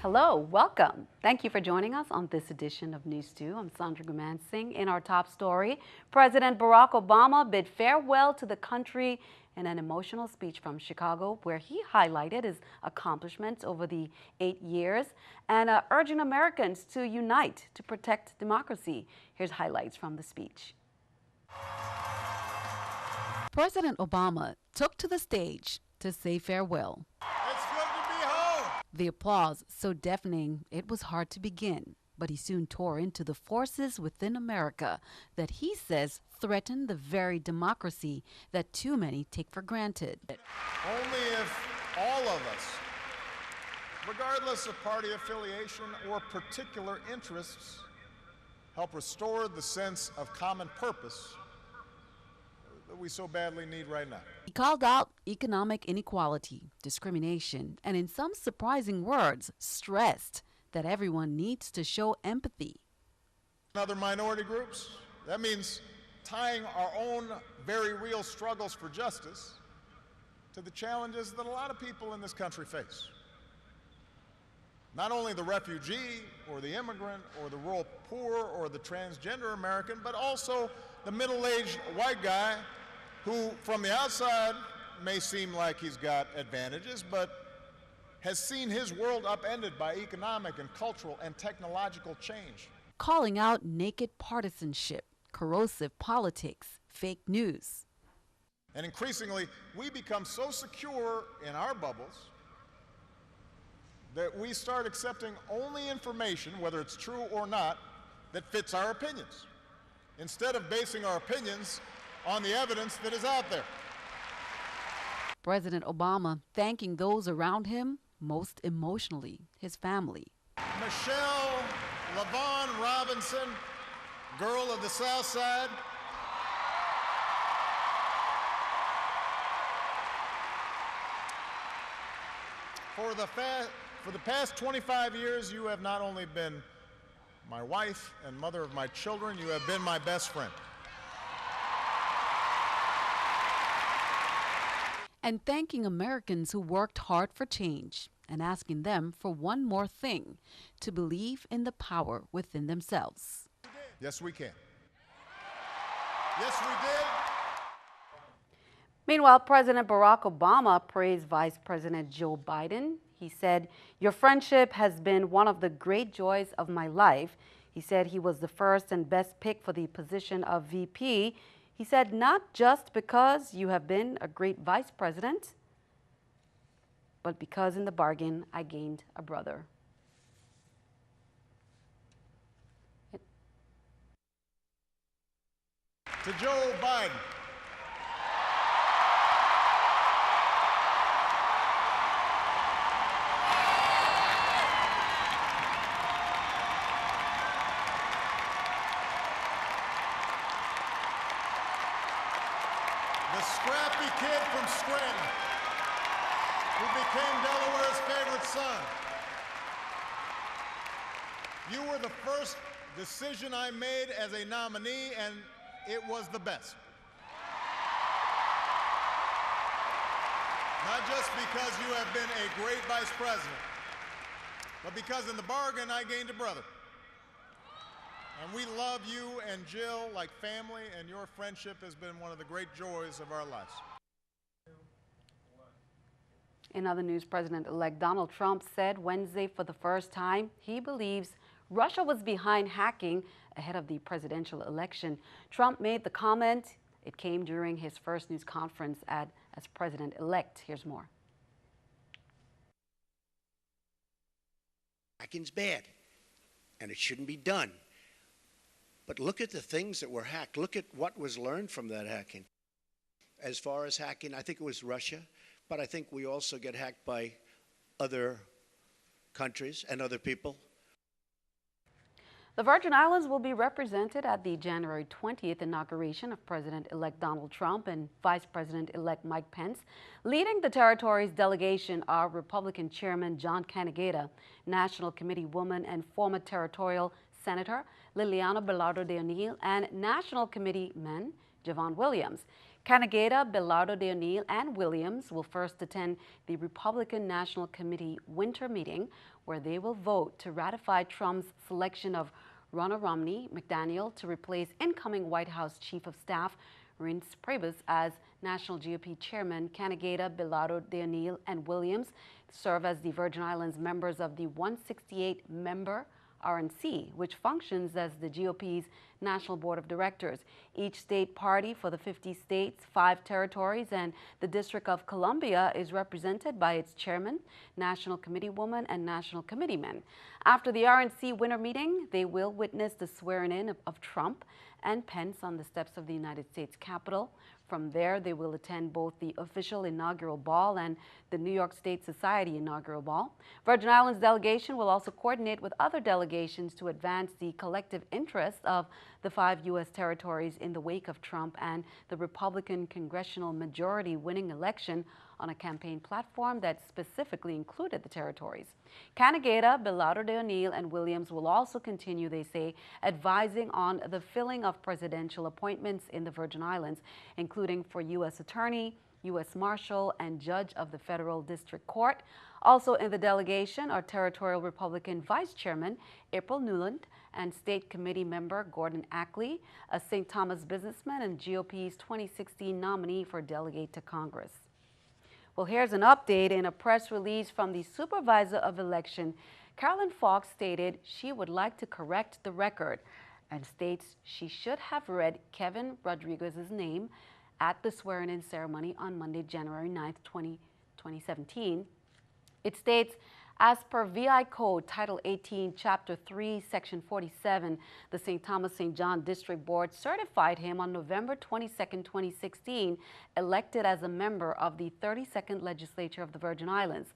Hello, welcome. Thank you for joining us on this edition of News 2. I'm Sandra Gumansing. In our top story, President Barack Obama bid farewell to the country in an emotional speech from Chicago where he highlighted his accomplishments over the 8 years and urging Americans to unite to protect democracy. Here's highlights from the speech. President Obama took to the stage to say farewell. It's good to be home. The applause so deafening it was hard to begin, but he soon tore into the forces within America that he says threaten the very democracy that too many take for granted. Only if all of us, regardless of party affiliation or particular interests, help restore the sense of common purpose that we so badly need right now. He called out economic inequality, discrimination, and in some surprising words, stressed that everyone needs to show empathy. Other minority groups, that means tying our own very real struggles for justice to the challenges that a lot of people in this country face. Not only the refugee or the immigrant or the rural poor or the transgender American, but also the middle-aged white guy who from the outside may seem like he's got advantages, but has seen his world upended by economic and cultural and technological change. Calling out naked partisanship, corrosive politics, fake news. And increasingly, we become so secure in our bubbles that we start accepting only information, whether it's true or not, that fits our opinions, instead of basing our opinions on the evidence that is out there. President Obama thanking those around him, most emotionally, his family. Michelle LaVaughn Robinson, girl of the South Side. For the past 25 years, you have not only been my wife and mother of my children, you have been my best friend. And thanking Americans who worked hard for change and asking them for one more thing, to believe in the power within themselves. Yes, we can. Yes, we did. Meanwhile, President Barack Obama praised Vice President Joe Biden. He said, "Your friendship has been one of the great joys of my life." He said he was the first and best pick for the position of VP. He said, "Not just because you have been a great vice president, but because in the bargain I gained a brother." To Joe Biden. The scrappy kid from Scranton who became Delaware's favorite son. You were the first decision I made as a nominee, and it was the best. Not just because you have been a great vice president, but because in the bargain I gained a brother. And we love you and Jill like family, and your friendship has been one of the great joys of our lives. In other news, President-elect Donald Trump said Wednesday for the first time he believes Russia was behind hacking ahead of the presidential election. Trump made the comment. It came during his first news conference as president-elect. Here's more. Hacking's bad, and it shouldn't be done. But look at the things that were hacked. Look at what was learned from that hacking. As far as hacking, I think it was Russia, but I think we also get hacked by other countries and other people. The Virgin Islands will be represented at the January 20th inauguration of President-elect Donald Trump and Vice President-elect Mike Pence. Leading the territory's delegation are Republican Chairman John Canegata, National Committee woman and former territorial Senator Liliana Belardo de O'Neill, and National Committee men Javon Williams. Canegata, Belardo de O'Neill, and Williams will first attend the Republican National Committee winter meeting, where they will vote to ratify Trump's selection of Ronna Romney McDaniel to replace incoming White House Chief of Staff Reince Priebus as National GOP Chairman. Canegata, Belardo de O'Neill, and Williams serve as the Virgin Islands members of the 168-member RNC, which functions as the GOP's National Board of Directors. Each state party for the 50 states, 5 territories, and the District of Columbia is represented by its chairman, National Committeewoman, and National Committeemen. After the RNC winter meeting, they will witness the swearing-in of Trump and Pence on the steps of the United States Capitol. From there, they will attend both the official inaugural ball and the New York State Society inaugural ball. Virgin Islands delegation will also coordinate with other delegations to advance the collective interests of the 5 U.S. territories in the wake of Trump and the Republican congressional majority winning election on a campaign platform that specifically included the territories. Canegata, Belardo de O'Neill, and Williams will also continue, they say, advising on the filling of presidential appointments in the Virgin Islands, including for U.S. Attorney, U.S. Marshal, and Judge of the Federal District Court. Also in the delegation are Territorial Republican Vice Chairman April Newland and State Committee member Gordon Ackley, a St. Thomas businessman and GOP's 2016 nominee for delegate to Congress. Well, here's an update. In a press release from the Supervisor of Election, Carolyn Fox stated she would like to correct the record and states she should have read Kevin Rodriguez's name at the swearing-in ceremony on Monday, January 9th, 2017. It states, as per VI Code, Title 18, Chapter 3, Section 47, the St. Thomas St. John District Board certified him on November 22, 2016, elected as a member of the 32nd Legislature of the Virgin Islands.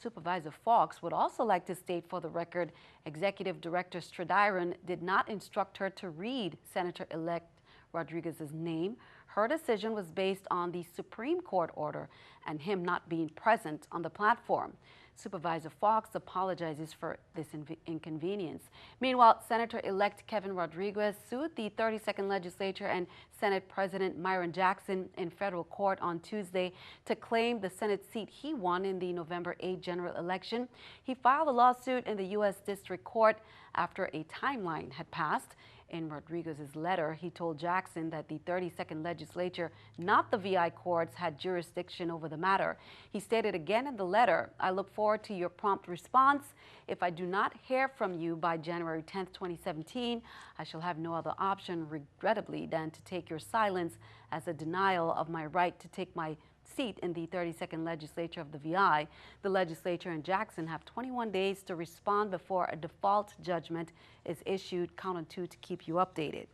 Supervisor Fox would also like to state for the record, Executive Director Stradiron did not instruct her to read Senator-elect Rodriguez's name. Her decision was based on the Supreme Court order and him not being present on the platform. Supervisor Fox apologizes for this inconvenience. Meanwhile, Senator-elect Kevin Rodriguez sued the 32nd Legislature and Senate President Myron Jackson in federal court on Tuesday to claim the Senate seat he won in the November 8 general election. He filed a lawsuit in the U.S. District Court after a timeline had passed. In Rodriguez's letter, he told Jackson that the 32nd Legislature, not the VI courts, had jurisdiction over the matter. He stated again in the letter, I look forward to your prompt response. If I do not hear from you by January 10th, 2017, I shall have no other option, regrettably, than to take your silence as a denial of my right to take my seat in the 32nd Legislature of the VI. The legislature and Jackson have 21 days to respond before a default judgment is issued. Count on 2 to keep you updated.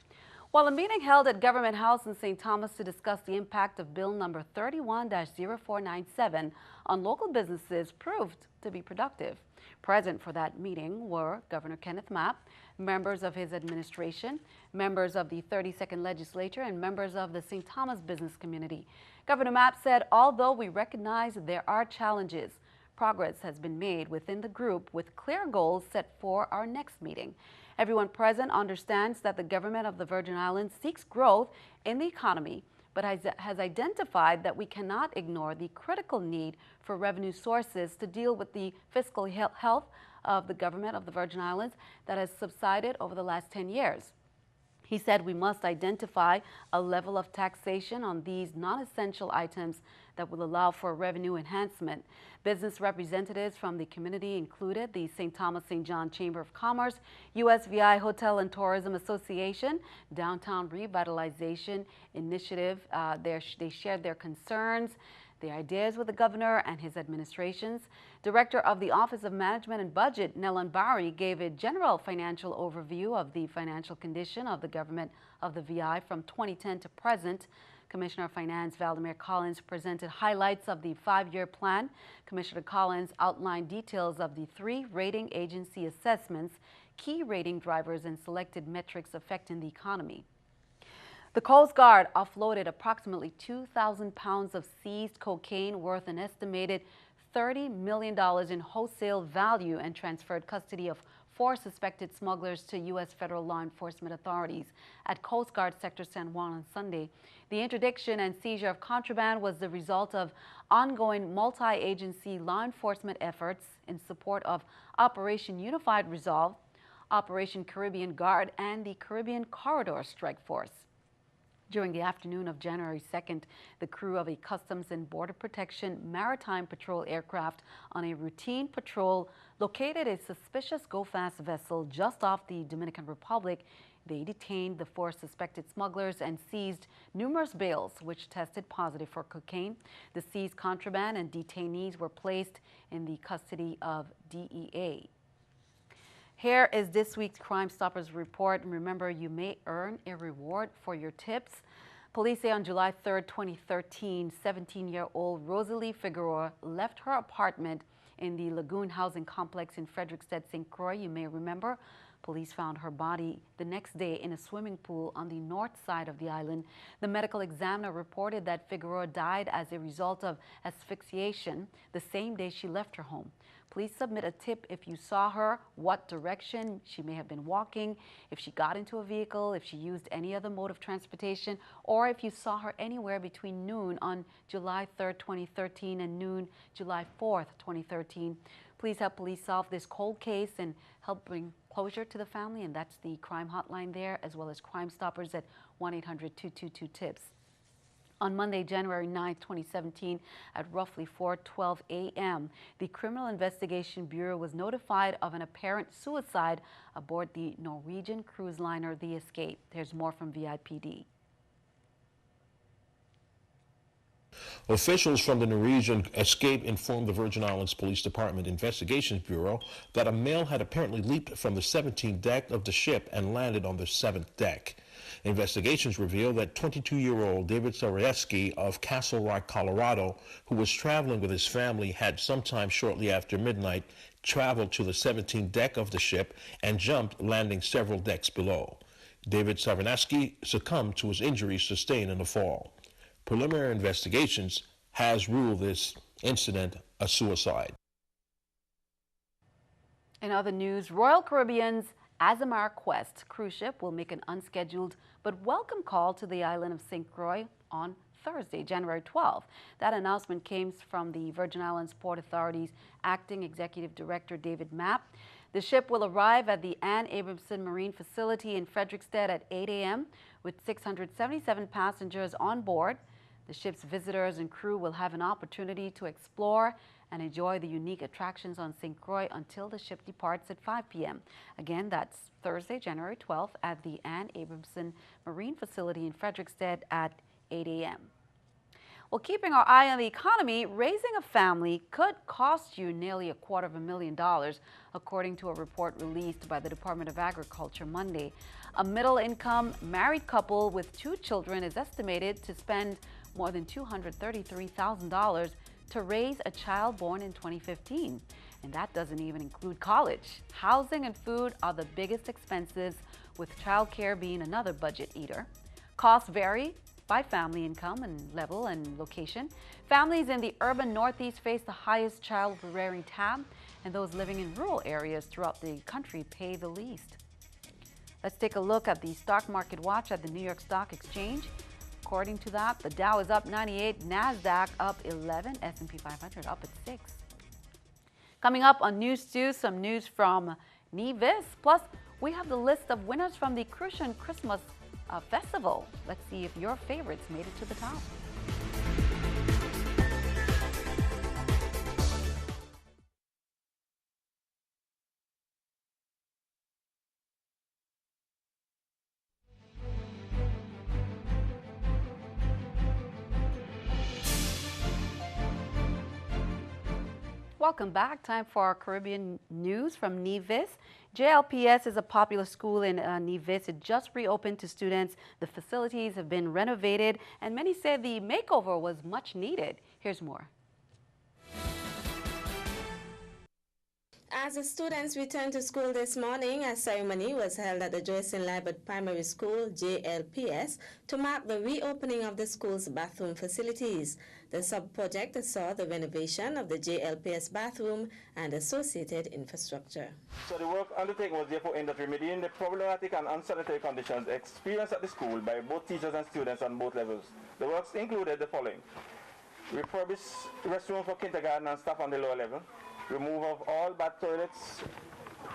While a meeting held at Government House in St. Thomas to discuss the impact of Bill number 31-0497 on local businesses proved to be productive. Present for that meeting were Governor Kenneth Mapp, members of his administration, members of the 32nd Legislature, and members of the St. Thomas business community. Governor Mapp said, although we recognize there are challenges, progress has been made within the group with clear goals set for our next meeting. Everyone present understands that the government of the Virgin Islands seeks growth in the economy, but has identified that we cannot ignore the critical need for revenue sources to deal with the fiscal health of the government of the Virgin Islands that has subsided over the last 10 years. He said we must identify a level of taxation on these non-essential items that will allow for revenue enhancement. Business representatives from the community included the St. Thomas St. John Chamber of Commerce, USVI Hotel and Tourism Association, Downtown Revitalization Initiative. They shared their concerns, their ideas with the governor and his administrations. Director of the Office of Management and Budget, Nellan Barry, gave a general financial overview of the financial condition of the government of the VI from 2010 to present. Commissioner of Finance Valdemar Collins presented highlights of the 5-year plan. Commissioner Collins outlined details of the 3 rating agency assessments, key rating drivers, and selected metrics affecting the economy. The Coast Guard offloaded approximately 2,000 pounds of seized cocaine worth an estimated $30 million in wholesale value and transferred custody of 4 suspected smugglers to U.S. federal law enforcement authorities at Coast Guard Sector San Juan on Sunday. The interdiction and seizure of contraband was the result of ongoing multi-agency law enforcement efforts in support of Operation Unified Resolve, Operation Caribbean Guard, and the Caribbean Corridor Strike Force. During the afternoon of January 2nd, the crew of a Customs and Border Protection Maritime Patrol aircraft on a routine patrol located a suspicious go-fast vessel just off the Dominican Republic. They detained the 4 suspected smugglers and seized numerous bales which tested positive for cocaine. The seized contraband and detainees were placed in the custody of DEA. Here is this week's Crime Stoppers report. Remember, you may earn a reward for your tips. Police say on July 3rd, 2013, 17-year-old Rosalie Figueroa left her apartment in the Lagoon Housing Complex in Frederiksted, St. Croix. You may remember. Police found her body the next day in a swimming pool on the north side of the island. The medical examiner reported that Figueroa died as a result of asphyxiation the same day she left her home. Please submit a tip if you saw her, what direction she may have been walking, if she got into a vehicle, if she used any other mode of transportation, or if you saw her anywhere between noon on July 3rd, 2013 and noon July 4th, 2013. Please help police solve this cold case and help bring closure to the family, and that's the crime hotline there, as well as Crime Stoppers at 1-800-222-TIPS. On Monday, January 9, 2017, at roughly 4:12 a.m., the Criminal Investigation Bureau was notified of an apparent suicide aboard the Norwegian cruise liner The Escape. There's more from VIPD. Officials from the Norwegian Escape informed the Virgin Islands Police Department Investigations Bureau that a male had apparently leaped from the 17th deck of the ship and landed on the 7th deck. Investigations reveal that 22-year-old David Sarieski of Castle Rock, Colorado, who was traveling with his family, had sometime shortly after midnight traveled to the 17th deck of the ship and jumped, landing several decks below. David Sarieski succumbed to his injuries sustained in the fall. Preliminary investigations has ruled this incident a suicide. In other news, Royal Caribbean's Azamara Quest cruise ship will make an unscheduled but welcome call to the island of St. Croix on Thursday, January 12th. That announcement came from the Virgin Islands Port Authority's Acting Executive Director, David Mapp. The ship will arrive at the Ann Abramson Marine Facility in Frederiksted at 8 a.m. with 677 passengers on board. The ship's visitors and crew will have an opportunity to explore and enjoy the unique attractions on St. Croix until the ship departs at 5 p.m. Again, that's Thursday, January 12th at the Ann Abramson Marine Facility in Frederiksted at 8 a.m. Well, keeping our eye on the economy, raising a family could cost you nearly $250,000, according to a report released by the Department of Agriculture Monday. A middle-income married couple with 2 children is estimated to spend more than $233,000 to raise a child born in 2015. And that doesn't even include college. Housing and food are the biggest expenses, with childcare being another budget eater. Costs vary by family income and level and location. Families in the urban Northeast face the highest child rearing tab, and those living in rural areas throughout the country pay the least. Let's take a look at the stock market watch at the New York Stock Exchange. According to that, the Dow is up 98, NASDAQ up 11, S&P 500 up at 6. Coming up on News 2, some news from NEWS. Plus, we have the list of winners from the Crucian Christmas Festival. Let's see if your favorites made it to the top. Welcome back. Time for our Caribbean news from NEWS. JLPS is a popular school in NEWS. It just reopened to students. The facilities have been renovated, and many say the makeover was much needed. Here's more. As the students returned to school this morning, a ceremony was held at the Joycelyn Libert Primary School, JLPS, to mark the reopening of the school's bathroom facilities. The sub-project saw the renovation of the JLPS bathroom and associated infrastructure. So the work undertaken was therefore aimed at remedying the problematic and unsanitary conditions experienced at the school by both teachers and students on both levels. The works included the following: refurbished restroom for kindergarten and staff on the lower level, remove of all bad toilets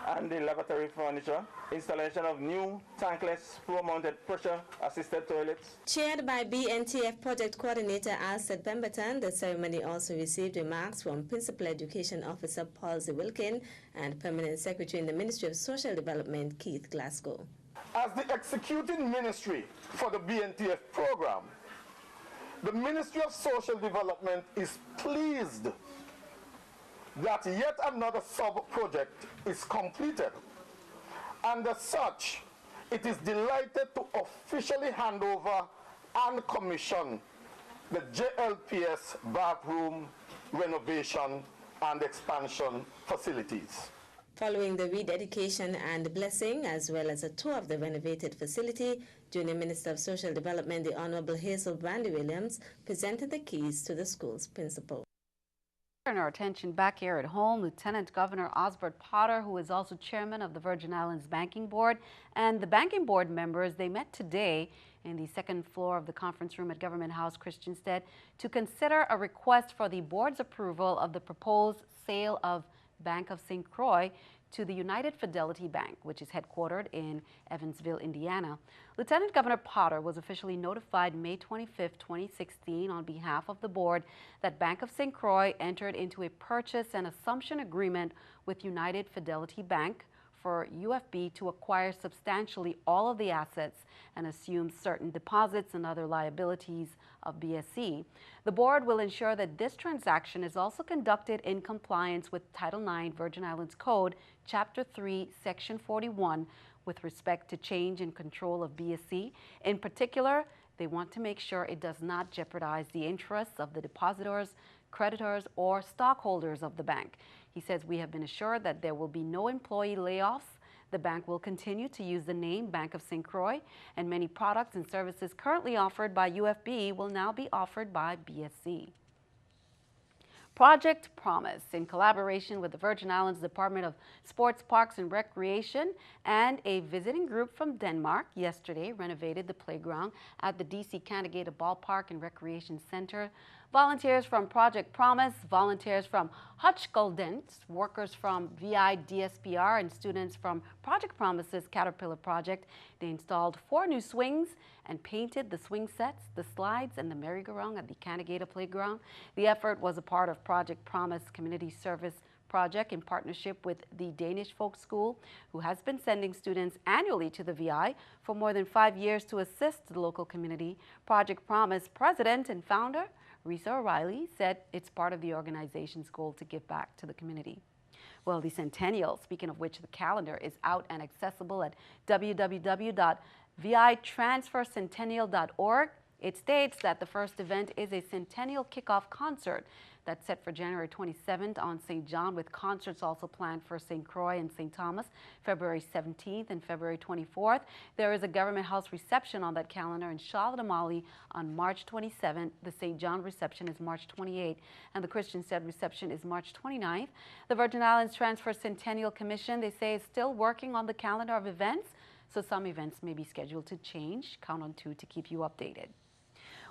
and the lavatory furniture, installation of new tankless floor-mounted pressure-assisted toilets. Chaired by BNTF Project Coordinator Alsted Pemberton, the ceremony also received remarks from Principal Education Officer Paul Wilkin and Permanent Secretary in the Ministry of Social Development, Keith Glasgow. As the executing ministry for the BNTF program, the Ministry of Social Development is pleased that yet another sub-project is completed, and as such, it is delighted to officially hand over and commission the JLPS bathroom renovation and expansion facilities. Following the rededication and blessing, as well as a tour of the renovated facility, Junior Minister of Social Development, the Honorable Hazel Brandy Williams, presented the keys to the school's principal. Turn our attention back here at home. Lieutenant Governor Osbert Potter, who is also chairman of the Virgin Islands Banking Board, and the Banking Board members, they met today in the second floor of the conference room at Government House Christiansted to consider a request for the board's approval of the proposed sale of Bank of St. Croix to the United Fidelity Bank, which is headquartered in Evansville, Indiana. Lieutenant Governor Potter was officially notified May 25, 2016, on behalf of the board that Bank of St. Croix entered into a purchase and assumption agreement with United Fidelity Bank for UFB to acquire substantially all of the assets and assume certain deposits and other liabilities of BSC. The board will ensure that this transaction is also conducted in compliance with Title IX Virgin Islands Code, Chapter 3, Section 41, with respect to change in control of BSC. In particular, they want to make sure it does not jeopardize the interests of the depositors, creditors, or stockholders of the bank. He says, we have been assured that there will be no employee layoffs. The bank will continue to use the name Bank of St. Croix, and many products and services currently offered by UFB will now be offered by BSC. Project Promise, in collaboration with the Virgin Islands Department of Sports, Parks and Recreation and a visiting group from Denmark, yesterday renovated the playground at the DC Canagata Ballpark and Recreation Center. Volunteers from Project Promise, volunteers from Hutchguldent, workers from VI DSPR, and students from Project Promise's Caterpillar Project, they installed 4 new swings and painted the swing sets, the slides, and the merry-go-round at the Canagata Playground. The effort was a part of Project Promise Community Service Project in partnership with the Danish Folk School, who has been sending students annually to the VI for more than 5 years to assist the local community. Project Promise President and founder Risa O'Reilly said it's part of the organization's goal to give back to the community. Well, the Centennial, speaking of which, the calendar is out and accessible at www.vitransfercentennial.org. It states that the first event is a Centennial Kickoff Concert that's set for January 27th on St. John, with concerts also planned for St. Croix and St. Thomas, February 17th and February 24th. There is a Government House reception on that calendar in Charlotte-Amalie on March 27th. The St. John reception is March 28th, and the Christiansted reception is March 29th. The Virgin Islands Transfer Centennial Commission, they say, is still working on the calendar of events, so some events may be scheduled to change. Count on 2 to keep you updated.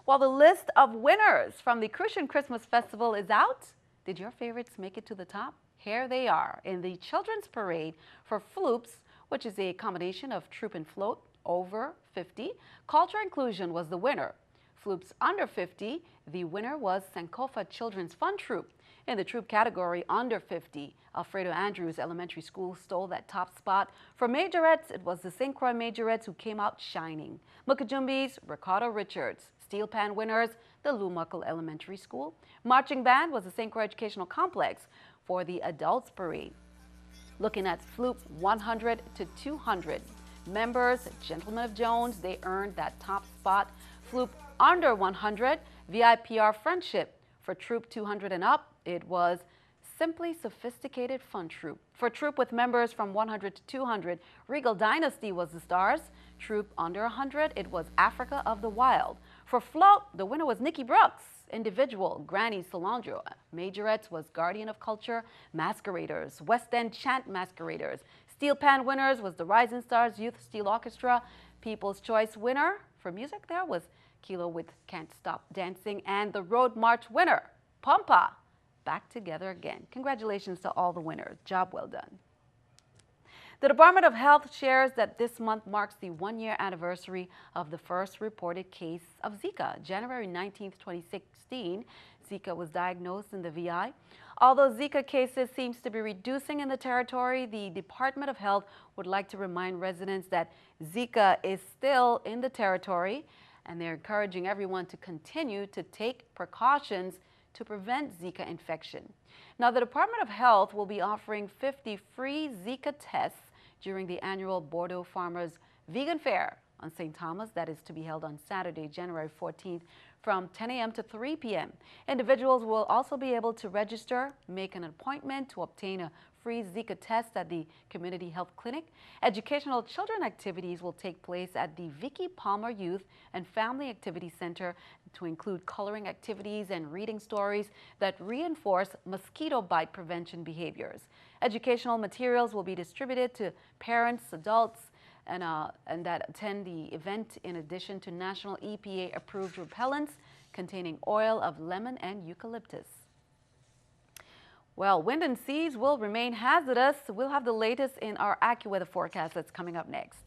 While the list of winners from the Crucian Christmas Festival is out, did your favorites make it to the top? Here they are in the Children's Parade for FLOUPES, which is a combination of Troupe and Float over 50. Culture Inclusion was the winner. FLOUPES under 50, the winner was Sankofa Children's Fun Troupe. In the Troupe category under 50, Alfredo Andrews Elementary School stole that top spot. For Majorettes, it was the St. Croix Majorettes who came out shining. Mukajumbi's Ricardo Richards. Steel Pan winners, the Lumuckle Elementary School. Marching Band was the St. Croix Educational Complex for the Adults Parade. Looking at FLOUPE 100 to 200. Members, Gentlemen of Jones, they earned that top spot. FLOUPE under 100, VIPR Friendship. For Troupe 200 and up, it was Simply Sophisticated Fun Troupe. For Troupe with members from 100 to 200, Regal Dynasty was the stars. Troupe under 100, it was Africa of the Wild. For FLOUPE, the winner was Nikki Brooks. Individual, Granny Solandro. Majorettes was Guardian of Culture, Masqueraders. West End Chant Masqueraders. Steel Pan winners was the Rising Stars Youth Steel Orchestra. People's Choice winner for music there was Kilo with Can't Stop Dancing. And the Road March winner, Pampa, Back Together Again. Congratulations to all the winners. Job well done. The Department of Health shares that this month marks the one-year anniversary of the first reported case of Zika. January 19, 2016, Zika was diagnosed in the VI. Although Zika cases seems to be reducing in the territory, the Department of Health would like to remind residents that Zika is still in the territory, and they're encouraging everyone to continue to take precautions to prevent Zika infection. Now, the Department of Health will be offering 50 free Zika tests during the annual Bordeaux Farmers Vegan Fair on St. Thomas. That is to be held on Saturday, January 14th from 10 a.m. to 3 p.m. Individuals will also be able to register, make an appointment to obtain a free Zika test at the Community Health Clinic. Educational children activities will take place at the Vicky Palmer Youth and Family Activity Center to include coloring activities and reading stories that reinforce mosquito bite prevention behaviors. Educational materials will be distributed to parents, adults, and that attend the event, in addition to national EPA-approved repellents containing oil of lemon and eucalyptus. Well, wind and seas will remain hazardous. We'll have the latest in our AccuWeather forecast that's coming up next.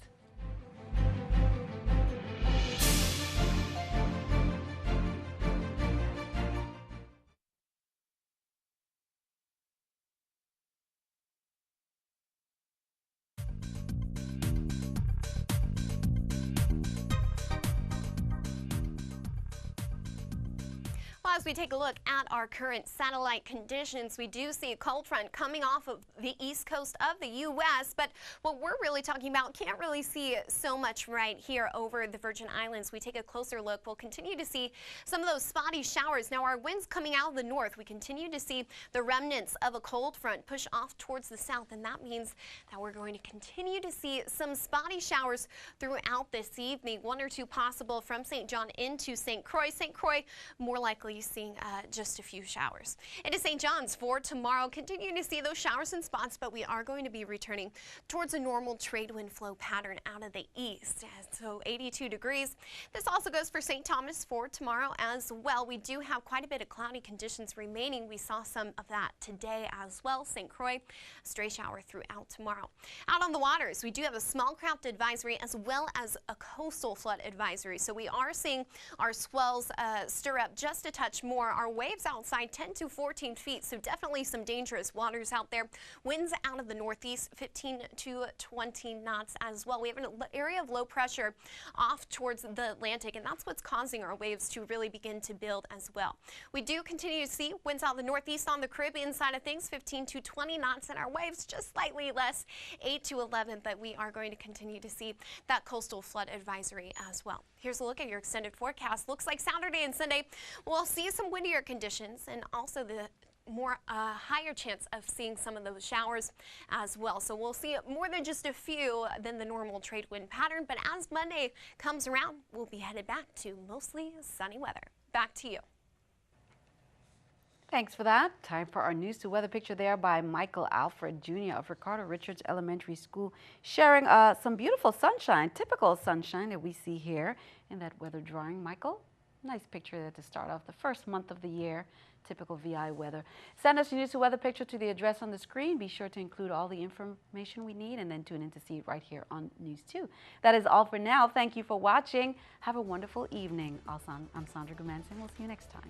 Well, as we take a look at our current satellite conditions, we do see a cold front coming off of the east coast of the U.S., but what we're really talking about can't really see so much right here over the Virgin Islands. We take a closer look, we'll continue to see some of those spotty showers. Now, our winds coming out of the north, we continue to see the remnants of a cold front push off towards the south, and that means that we're going to continue to see some spotty showers throughout this evening. One or two possible from St. John into St. Croix. St. Croix, more likely seeing just a few showers. Into St. John's for tomorrow, continuing to see those showers and spots, but we are going to be returning towards a normal trade wind flow pattern out of the east. So 82 degrees. This also goes for St. Thomas for tomorrow as well. We do have quite a bit of cloudy conditions remaining. We saw some of that today as well. St. Croix, a stray shower throughout tomorrow. Out on the waters, we do have a small craft advisory as well as a coastal flood advisory. So we are seeing our swells stir up just a touch more. Our waves outside 10 to 14 feet, so definitely some dangerous waters out there. Winds out of the northeast 15 to 20 knots as well. We have an area of low pressure off towards the Atlantic, and that's what's causing our waves to really begin to build as well. We do continue to see winds out of the northeast on the Caribbean side of things, 15 to 20 knots, and our waves just slightly less, 8 to 11, but we are going to continue to see that coastal flood advisory as well. Here's a look at your extended forecast. Looks like Saturday and Sunday we'll see some windier conditions and also the more higher chance of seeing some of those showers as well. So we'll see more than just a few than the normal trade wind pattern, but as Monday comes around, we'll be headed back to mostly sunny weather. Back to you. Thanks for that. Time for our News to Weather picture there by Michael Alfred Jr. of Ricardo Richards Elementary School, sharing some beautiful sunshine, typical sunshine that we see here in that weather drawing. Michael, nice picture there to start off the first month of the year, typical VI weather. Send us your News to Weather picture to the address on the screen. Be sure to include all the information we need and then tune in to see it right here on News 2. That is all for now. Thank you for watching. Have a wonderful evening. I'm Sandra Gumansing. We'll see you next time.